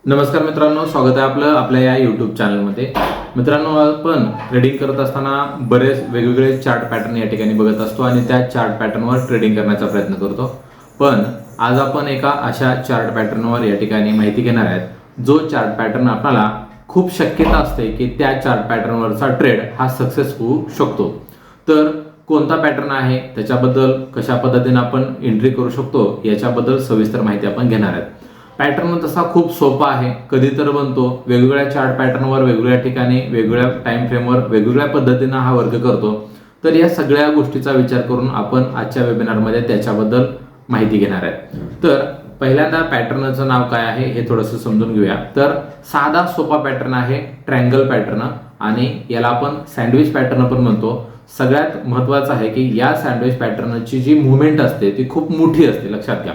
नमस्कार मित्रांनो, स्वागत आहे आपलं आपल्या या यूट्यूब चॅनलमध्ये. मित्रांनो, आपण ट्रेडिंग करत असताना बरेच वेगवेगळे चार्ट पॅटर्न या ठिकाणी बघत असतो आणि त्या चार्ट पॅटर्नवर ट्रेडिंग करण्याचा प्रयत्न करतो. पण आज आपण एका अशा चार्ट पॅटर्नवर या ठिकाणी माहिती घेणार आहेत, जो चार्ट पॅटर्न आपल्याला खूप शक्यता असते की त्या चार्ट पॅटर्नवरचा ट्रेड हा सक्सेस होऊ शकतो. तर कोणता पॅटर्न आहे, त्याच्याबद्दल कशा पद्धतीने आपण एंट्री करू शकतो, याच्याबद्दल सविस्तर माहिती आपण घेणार आहोत. पॅटर्न तसा खूप सोपा आहे, कधी तर बनतो. वेगवेगळ्या चार्ट पॅटर्नवर वेगवेगळ्या ठिकाणी वेगवेगळ्या टाइम फ्रेमवर वेगवेगळ्या पद्धतीने हा वर्क करतो. तर या सगळ्या गोष्टीचा विचार करून आपण आजच्या वेबिनारमध्ये त्याच्याबद्दल माहिती घेणार आहे. तर पहिल्यांदा पॅटर्नचं नाव काय आहे हे थोडंसं समजून घेऊया. तर साधा सोपा पॅटर्न आहे ट्रायंगल पॅटर्न, आणि याला आपण सँडविच पॅटर्न पण म्हणतो. सगळ्यात महत्त्वाचं आहे की या सँडविच पॅटर्नची जी मुवमेंट असते ती खूप मोठी असते, लक्षात घ्या.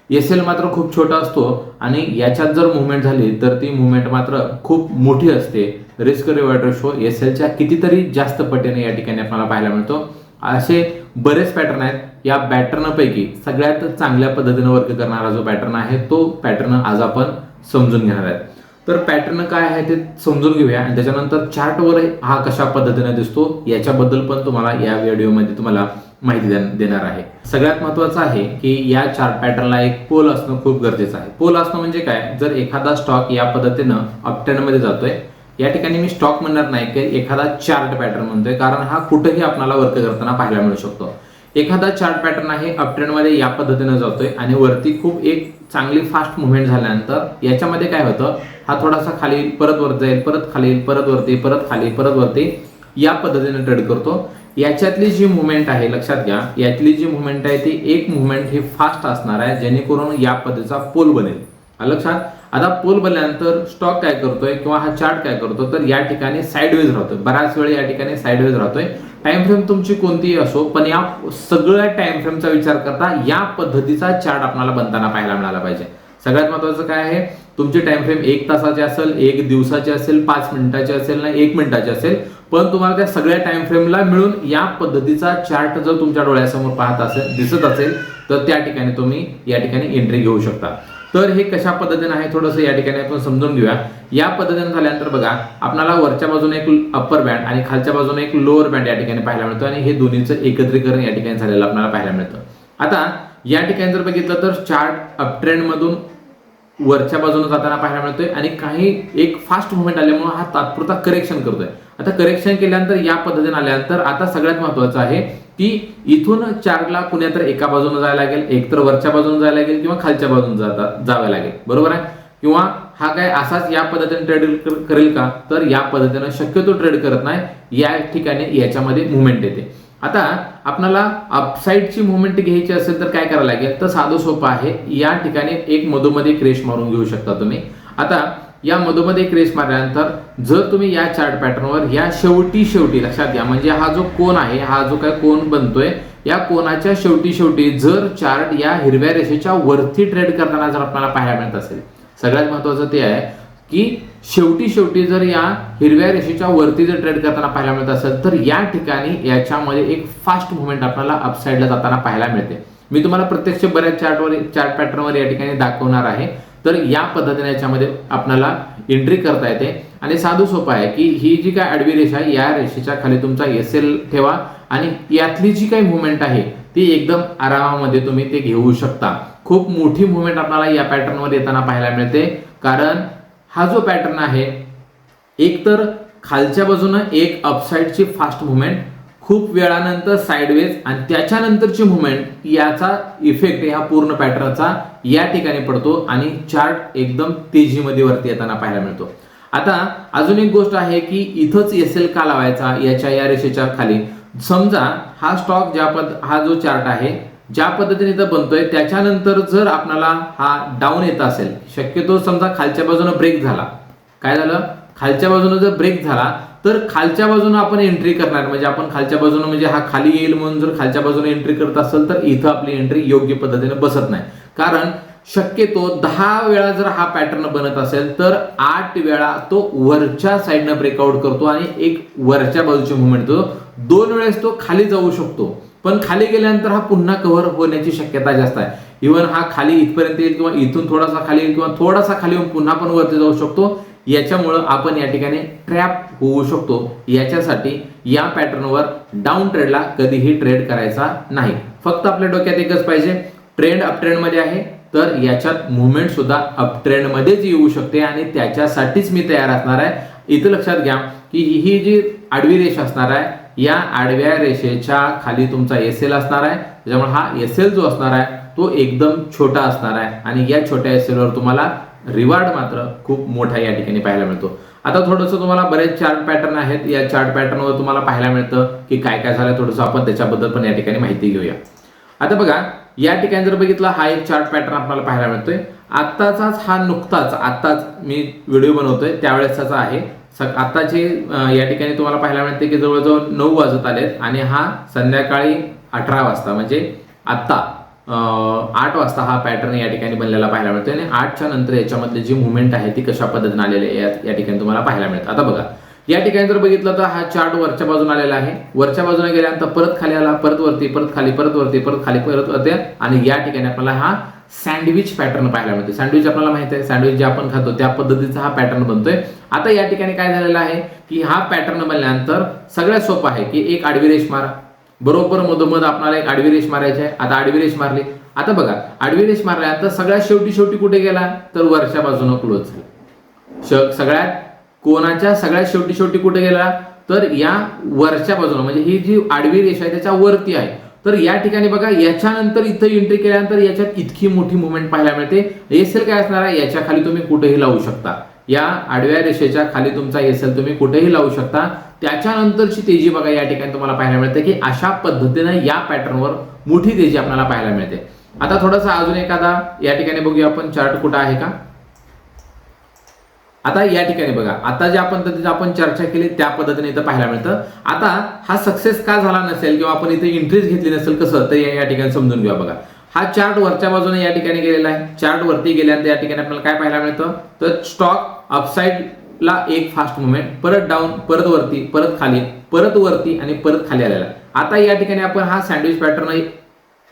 एसएल मात्र खूप छोटा असतो आणि याच्यात जर मुवमेंट झाली तर ती मुवमेंट मात्र खूप मोठी असते. रिस्क रिवॉर्ड रेशो एसएलच्या कितीतरी जास्त पटीने या ठिकाणी आपल्याला पाहायला मिळतो. असे बरेच पॅटर्न आहेत. या पॅटर्नपैकी सगळ्यात चांगल्या पद्धतीने वर्क करणारा जो पॅटर्न आहे तो पॅटर्न आज आपण समजून घेणार आहे. तर पॅटर्न काय आहे ते समजून घेऊया आणि त्याच्यानंतर चार्टवर हा कशा पद्धतीने दिसतो याच्याबद्दल पण तुम्हाला या व्हिडिओमध्ये तुम्हाला माहिती देणार आहे. सगळ्यात महत्त्वाचं आहे की या चार्ट पॅटर्नला एक पोल असणं खूप गरजेचं आहे. पोल असणं म्हणजे काय, जर एखादा स्टॉक या पद्धतीनं अपट्रेंडमध्ये जातोय, या ठिकाणी मी स्टॉक म्हणणार नाही की एखादा चार्ट पॅटर्न म्हणतोय, कारण हा कुठेही आपल्याला वर्क करताना पाहायला मिळू शकतो. एखादा चार्ट पॅटर्न आहे अपट्रेंडमध्ये या पद्धतीने जातोय आणि वरती खूप एक चांगली फास्ट मुवमेंट झाल्यानंतर याच्यामध्ये काय होतं, हा थोडासा खाली परत वर जाईल, परत खाली, परत वरती, परत खाली, परत वरती या पद्धतीने ट्रेड करतो. याच्यातली जी मुवमेंट आहे, लक्षात घ्या, यातली जी मुवमेंट आहे ती एक मुवमेंट ही फास्ट असणार आहे, जेणेकरून या पद्धतीचा पोल बनेल. लक्षात. आता पोल बनल्यानंतर स्टॉक काय करतोय किंवा हा चार्ट काय करतो, तर या ठिकाणी साइडवेज राहतोय. बऱ्याच वेळ या ठिकाणी साइडवेज राहतोय. टाइम फ्रेम तुमची कोणतीही असो, पण या सगळ्या टाइम फ्रेमचा विचार करता या पद्धतीचा चार्ट आपल्याला बनताना पाहायला मिळाला पाहिजे. सगळ्यात महत्त्वाचं काय आहे, तुमची टाइम फ्रेम 1 तासाची असेल, 1 दिवसाची असेल, 5 मिनिटाची असेल ना 1 मिनिटाची असेल, पण तुम्हाला त्या सगळ्या टाइम फ्रेमला मिळून या पद्धतीचा चार्ट जर तुमच्या डोळ्यासमोर पाहत असेल, दिसत असेल, तर त्या ठिकाणी तुम्ही या ठिकाणी एंट्री घेऊ शकता. तर हे कशा पद्धतीने आहे थोडंसं या ठिकाणी आपण समजून घेऊया. या पद्धतीने झाल्यानंतर बघा, आपल्याला वरच्या बाजूने एक अप्पर बँड आणि खालच्या बाजूने एक लोअर बँड या ठिकाणी पाहायला मिळतो आणि हे दोन्हीचं एकत्रीकरण या ठिकाणी झालेलं आपल्याला पाहायला मिळतं. आता या ठिकाणी जर बघितलं तर चार्ट अपट्रेंड मधून वरच्या बाजूने जाताना पाहायला मिळतोय आणि काही एक फास्ट मुवमेंट आल्यामुळे हा तात्पुरता करेक्शन करतोय. आता करेक्शन केल्यानंतर या पद्धतीने आल्यानंतर आता सगळ्यात महत्त्वाचं आहे की इथून चार्टला कुण्या तर एका बाजूने जायला लागेल, एक तर वरच्या बाजूने जायला लागेल किंवा खालच्या बाजूने जावं लागेल, बरोबर आहे. किंवा हा काय असाच या पद्धतीने ट्रेड करेल का, तर या पद्धतीने शक्यतो ट्रेड करत नाही. या ठिकाणी याच्यामध्ये मुवमेंट येते. आता आपल्याला अपसाइडची मुवमेंट घ्यायची असेल तर काय करायला लागेल, तर साधं सोपं आहे. या ठिकाणी एक मधोमध्ये क्रेश मारून घेऊ शकता तुम्ही. आता या मधोमध्ये क्रेश मारल्यानंतर जर तुम्ही या चार्ट पॅटर्नवर या शेवटी लक्षात घ्या, म्हणजे हा जो कोन आहे, हा जो काय कोन बनतोय, या कोनाच्या शेवटी जर चार्ट या हिरव्या रेषेच्या वरती ट्रेड करताना जर आपल्याला पाहायला मिळत असेल, सगळ्यात महत्त्वाचं ते आहे की शेवटी जर या हिरव्या रेषेच्या वरती जर ट्रेड करताना पाहायला मिळत असेल, तर या ठिकाणी याच्यामध्ये एक फास्ट मुवमेंट आपल्याला अपसाइडला जाताना पाहायला मिळते. मी तुम्हाला प्रत्यक्ष बऱ्याच चार्ट पॅटर्नवर या ठिकाणी दाखवणार आहे. तर या पद्धतीने याच्यामध्ये आपल्याला एंट्री करता येते आणि साधं सोपं आहे की ही जी काय आडवी रेषा आहे, या रेषेच्या खाली तुमचा एसएल ठेवा आणि यातली जी काही मुवमेंट आहे ती एकदम आरामामध्ये तुम्ही ते घेऊ शकता. खूप मोठी मुवमेंट आपल्याला या पॅटर्नवर येताना पाहायला मिळते, कारण हा जो पॅटर्न आहे, एक तर खालच्या बाजूने एक अपसाइडची फास्ट मुवमेंट, खूप वेळानंतर साइडवेज आणि त्याच्यानंतरची मुवमेंट, याचा इफेक्ट या पूर्ण पॅटर्नचा या ठिकाणी पडतो आणि चार्ट एकदम तेजीमध्ये वरती येताना पाहायला मिळतो. आता अजून एक गोष्ट आहे की इथंच एसएल का लावायचा, याच्या या रेषेच्या खाली. समजा हा स्टॉक हा जो चार्ट आहे ज्या पद्धतीने इथं बनतोय, त्याच्यानंतर जर आपल्याला हा डाऊन येत असेल, शक्यतो समजा खालच्या बाजूने ब्रेक झाला, काय झालं, खालच्या बाजूने जर ब्रेक झाला तर खालच्या बाजूने आपण एंट्री करणार, म्हणजे आपण खालच्या बाजूने म्हणजे हा खाली येईल म्हणून जर खालच्या बाजूने एंट्री करत असेल तर इथं आपली एंट्री योग्य पद्धतीने बसत नाही. कारण शक्यतो 10 वेळा जर हा पॅटर्न बनत असेल तर 8 वेळा तो वरच्या साईडनं ब्रेकआउट करतो आणि एक वरच्या बाजूची मुवमेंट, 2 वेळेस तो खाली जाऊ शकतो. पण खाली गेल्यानंतर हा पुन्हा कव्हर होण्याची शक्यता जास्त आहे. इव्हन हा खाली इथपर्यंत येईल किंवा इथून थोडासा खाली येईल किंवा थोडासा खाली येऊन पुन्हा पण वरती जाऊ शकतो. याच्यामुळं आपण या ठिकाणी ट्रॅप होऊ शकतो. याच्यासाठी या पॅटर्नवर डाऊन ट्रेडला कधीही ट्रेड करायचा नाही. फक्त आपल्या डोक्यात एकच पाहिजे, ट्रेंड अप ट्रेंड मध्ये आहे तर याच्यात मुवमेंट सुद्धा अप ट्रेंड मध्येच येऊ शकते आणि त्याच्यासाठीच मी तयार असणार आहे. इथं लक्षात घ्या की ही जी आडवी रेष असणार आहे, या आडव्या रेषेच्या खाली तुमचा एसएल असणार आहे. त्याच्यामुळे हा एसएल जो असणार आहे तो एकदम छोटा असणार आहे आणि या छोट्या एसएल वर तुम्हाला रिवॉर्ड मात्र खूप मोठा या ठिकाणी पाहायला मिळतो. आता थोडंसं तुम्हाला बरेच चार्ट पॅटर्न आहेत, या चार्ट पॅटर्नवर तुम्हाला पाहायला मिळतं की काय काय झालं. थोडंसं आपण त्याच्याबद्दल पण या ठिकाणी माहिती घेऊया. आता बघा या ठिकाणी जर बघितलं, हा एक चार्ट पॅटर्न आपल्याला पाहायला मिळतोय. आत्ताचाच हा नुकताच आत्ताच मी व्हिडिओ बनवतोय त्यावेळेसचा आहे. आत्ताचे या ठिकाणी तुम्हाला पाहायला मिळते की जवळजवळ 9 वाजत आलेत आणि हा संध्याकाळी 18 वाजता म्हणजे आत्ता 8 वाजता हा पॅटर्न या ठिकाणी बनलेला पाहायला मिळतोय. आणि 8च्या नंतर याच्यामधले जी मुवमेंट आहे ती कशा पद्धतीने आलेली आहे या ठिकाणी तुम्हाला पाहायला मिळतं. आता बघा या ठिकाणी जर बघितलं तर हा चार्ट वरच्या बाजूने आलेला आहे. वरच्या बाजूने गेल्यानंतर परत खाली आला, परत वरती, परत खाली, परत वरती, परत खाली, परत वरती आणि या ठिकाणी आपल्याला हा सँडविच पॅटर्न पाहायला मिळते. सँडविच आपल्याला माहिती आहे, सँडविच जे आपण खातो त्या पद्धतीचा हा पॅटर्न बनतोय. आता या ठिकाणी काय झालेलं आहे की हा पॅटर्न बनल्यानंतर सगळ्यात सोपं आहे की एक आडवी रेष मारा. बरोबर मधोमध आपल्याला एक आडवी रेष मारायची आहे. आता आडवी रेष मारली. आता बघा आडवी रेष मारल्यानंतर सगळ्यात शेवटी कुठे गेला तर वरच्या बाजूने क्लोज झाला. सगळ्यात कोणाच्या सगळ्यात शेवटी कुठे गेला तर या वरच्या बाजूला, म्हणजे ही जी आडवी रेषा आहे त्याच्या वरती आहे. तर या ठिकाणी बघा याच्यानंतर इथं एंट्री केल्यानंतर याच्यात इतकी मोठी मुवमेंट पाहायला मिळते. एसएल काय असणार आहे, याच्या खाली तुम्ही कुठेही लावू शकता. या आडव्या रेषेच्या खाली तुमचा एसएल तुम्ही कुठेही लावू शकता. त्याच्यानंतरची तेजी बघा या ठिकाणी तुम्हाला पाहायला मिळते की अशा पद्धतीने या पॅटर्नवर मोठी तेजी आपल्याला पाहायला मिळते. आता थोडासा अजून एखादा या ठिकाणी बघूया आपण चार्ट कुठं आहे का. आता या ठिकाणी बघा आता ज्या पद्धतीने आपण चर्चा केली त्या पद्धतीने इथं पाहायला मिळतं. आता हा सक्सेस का झाला नसेल किंवा आपण इथे एंट्रीज घेतली नसेल कसं, तर या ठिकाणी समजून घेऊया. बघा हा चार्ट वरच्या बाजूने या ठिकाणी गेलेला आहे. चार्ट वरती गेल्यानंतर या ठिकाणी आपल्याला काय पाहायला मिळतं तर स्टॉक अपसाइडला एक फास्ट मुवमेंट, परत डाऊन, परत वरती, परत खाली, परत वरती आणि परत खाली आलेला. आता या ठिकाणी आपण हा सँडविच पॅटर्न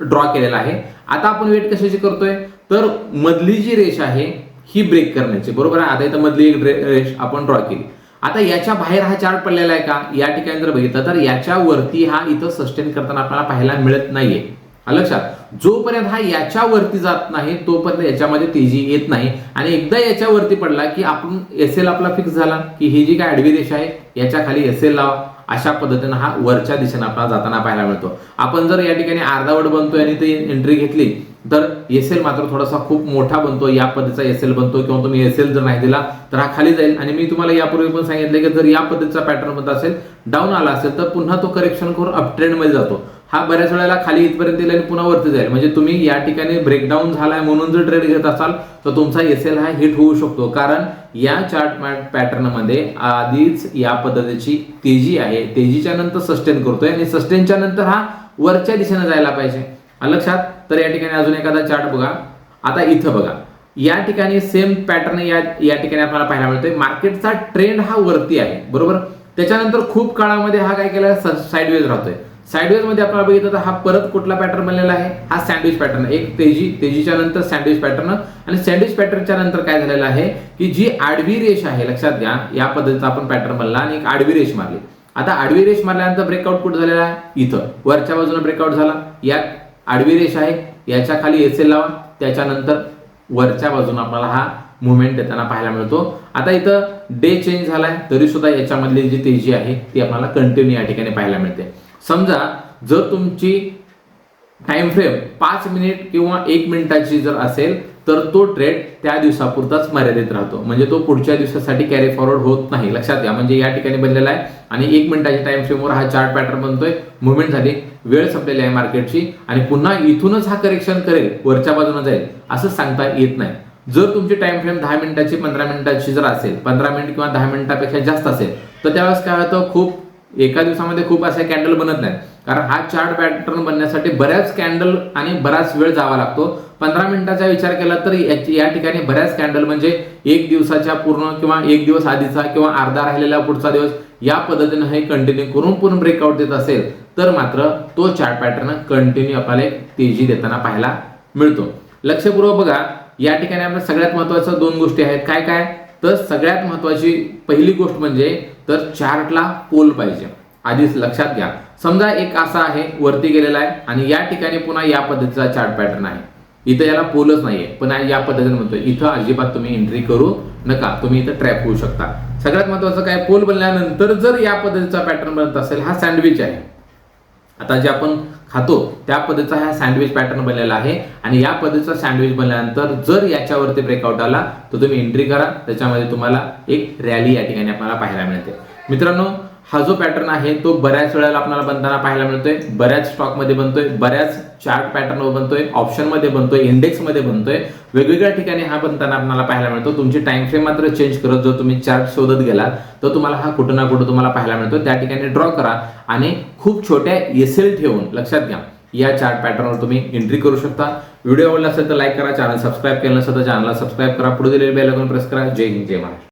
ड्रॉ केलेला आहे. आता आपण वेट कशाची करतोय तर मधली जी रेष आहे ही ब्रेक करण्याची, बरोबर आहे. आता इथं मधली एक रेष आपण ड्रॉ केली. आता याच्या बाहेर हा चार्ट पडलेला आहे का, या ठिकाणी जर बघितलं तर याच्या वरती हा इथं सस्टेन करताना आपल्याला पाहायला मिळत नाहीये. लक्षात, जोपर्यंत हा याच्या वरती जात नाही तोपर्यंत याच्यामध्ये तेजी येत नाही. आणि एकदा याच्या वरती पडला की आपण एसएल आपला फिक्स झाला की ही जी काय आडवी रेषा आहे याच्या खाली एसएल लावा. अशा पद्धतीने हा वरच्या दिशेने आपल्याला जाताना पाहायला मिळतो. आपण जर या ठिकाणी अर्धावट बनतोय आणि ते एंट्री घेतली तर एसएल मात्र थोडासा खूप मोठा बनतो, या पद्धतीचा एसएल बनतो. किंवा तुम्ही एसएल जर नाही दिला तर हा खाली जाईल. आणि मी तुम्हाला यापूर्वी पण सांगितले की जर या पद्धतीचा पॅटर्न बनत असेल, डाऊन आला असेल तर पुन्हा तो करेक्शन करून अप ट्रेंड मध्ये जातो. हा बऱ्याच वेळेला खाली इथपर्यंत येईल आणि पुन्हा वरती जाईल. म्हणजे तुम्ही या ठिकाणी ब्रेकडाऊन झालाय म्हणून जर ट्रेड घेत असाल तर तुमचा एसएल हा हिट होऊ शकतो. कारण या चार्ट पॅटर्न मध्ये आधीच या पद्धतीची तेजी आहे, तेजीच्या नंतर सस्टेन करतोय आणि सस्टेनच्या नंतर हा वरच्या दिशेने जायला पाहिजे. लक्षात. तर या ठिकाणी अजून एखादा चार्ट बघा. आता इथं बघा या ठिकाणी सेम पॅटर्न या ठिकाणी आपल्याला पाहायला मिळतोय. मार्केटचा ट्रेंड हा वरती आहे, बरोबर. त्याच्यानंतर खूप काळामध्ये हा काय केला साइडवेज राहतोय. साइडवेज मध्ये आपल्याला बघितलं तर हा परत कुठला पॅटर्न बनलेला आहे, हा सँडविच पॅटर्न. एक तेजीच्या नंतर सँडविच पॅटर्न आणि सँडविच पॅटर्नच्या नंतर काय झालेलं आहे की जी आडवी रेष आहे, लक्षात घ्या, या पद्धतीचा आपण पॅटर्न बनला आणि एक आडवी रेष मारली. आता आडवी रेष मारल्यानंतर ब्रेकआउट कुठे झालेला आहे, इथं वरच्या बाजूने ब्रेकआउट झाला. या आडवी रेष आहे, याच्या खाली एसएल लावा, त्याच्यानंतर वरच्या बाजूने आपल्याला हा मुवमेंट देताना पाहायला मिळतो. आता इथं डे चेंज झालाय तरी सुद्धा याच्यामधली जी तेजी आहे ती आपल्याला कंटिन्यू या ठिकाणी पाहायला मिळते. समजा जर तुमची टाइम फ्रेम 5 मिनिट किंवा 1 मिनिटाची जर असेल तर तो ट्रेड त्या दिवसापुरताच मर्यादित राहतो, म्हणजे तो पुढच्या दिवसासाठी कॅरी फॉरवर्ड होत नाही. लक्षात घ्या, म्हणजे या ठिकाणी बनलेला आहे आणि 1 मिनिटाच्या टाइम फ्रेमवर हा चार्ट पॅटर्न बनतोय. मुवमेंट झाली, वेळ संपलेली आहे मार्केटची आणि पुन्हा इथूनच हा करेक्शन करेल, वरच्या बाजूने जाईल असं सांगता येत नाही. जर तुमची टाइम फ्रेम 10 मिनिटाची 15 मिनिटाची जर असेल, 15 मिनिट किंवा 10 मिनिटापेक्षा जास्त असेल तर त्यावेळेस काय होतं, खूप एका दिवसामध्ये खूप असे कॅन्डल बनत नाहीत. कारण हा चार्ट पॅटर्न बनण्यासाठी बऱ्याच कॅन्डल आणि बराच वेळ जावा लागतो. 15 मिनिटाचा विचार केला तर या ठिकाणी बऱ्याच कॅन्डल म्हणजे 1 दिवसाच्या पूर्ण किंवा 1 दिवस आधीचा किंवा अर्धा राहिलेला पुढचा दिवस या पद्धतीनं हे कंटिन्यू करून पूर्ण ब्रेकआउट देत असेल तर मात्र तो चार्ट पॅटर्न कंटिन्यू आपल्याला एक तेजी देताना पाहायला मिळतो. लक्षपूर्वक बघा, या ठिकाणी आपल्या सगळ्यात महत्त्वाच्या 2 गोष्टी आहेत. काय काय तर सगळ्यात महत्त्वाची पहिली गोष्ट म्हणजे तर चार्टला पोल पाहिजे. आधीच लक्षात घ्या, समजा एक असा आहे वरती गेलेला आहे आणि या ठिकाणी पुन्हा या पद्धतीचा चार्ट पॅटर्न आहे. इथं याला पोलच नाहीये, पण या पद्धतीने म्हणतोय इथं अजिबात तुम्ही एंट्री करू नका, तुम्ही इथं ट्रॅप होऊ शकता. सगळ्यात महत्त्वाचं काय, पोल बनल्यानंतर जर या पद्धतीचा पॅटर्न बनत असेल, हा सँडविच आहे. आता जे आपण खातो त्या पद्धतीचा हा सँडविच पॅटर्न बनलेला आहे आणि या पद्धतीचा सँडविच बनल्यानंतर जर याच्यावरती ब्रेकआउट आला तर तुम्ही एंट्री करा. त्याच्यामध्ये तुम्हाला एक रॅली या ठिकाणी आपल्याला पाहायला मिळते. मित्रांनो, हा जो पॅटर्न आहे तो बऱ्याच वेळेला आपल्याला बनताना पाहायला मिळतोय. बऱ्याच स्टॉकमध्ये बनतोय, बऱ्याच चार्ट पॅटर्नवर बनतोय, ऑप्शनमध्ये बनतोय, इंडेक्समध्ये बनतोय, वेगवेगळ्या ठिकाणी हा बनताना आपल्याला पाहायला मिळतो. तुमची टाइम फ्रेम मात्र चेंज करत जर तुम्ही चार्ट शोधत गेलात तर तुम्हाला हा कुठं ना कुठं तुम्हाला पाहायला मिळतो. त्या ठिकाणी ड्रॉ करा आणि खूप छोट्या एसएल ठेवून लक्षात घ्या या चार्ट पॅटर्नवर तुम्ही एंट्री करू शकता. व्हिडिओ आवडला असेल तर लाईक करा, चॅनल सबस्क्राईब केलं नसेल तर चॅनलला सबस्क्राईब करा, पुढे दिलेले बेल आयकॉन प्रेस करा. जय हिंद, जय महाराष्ट्र.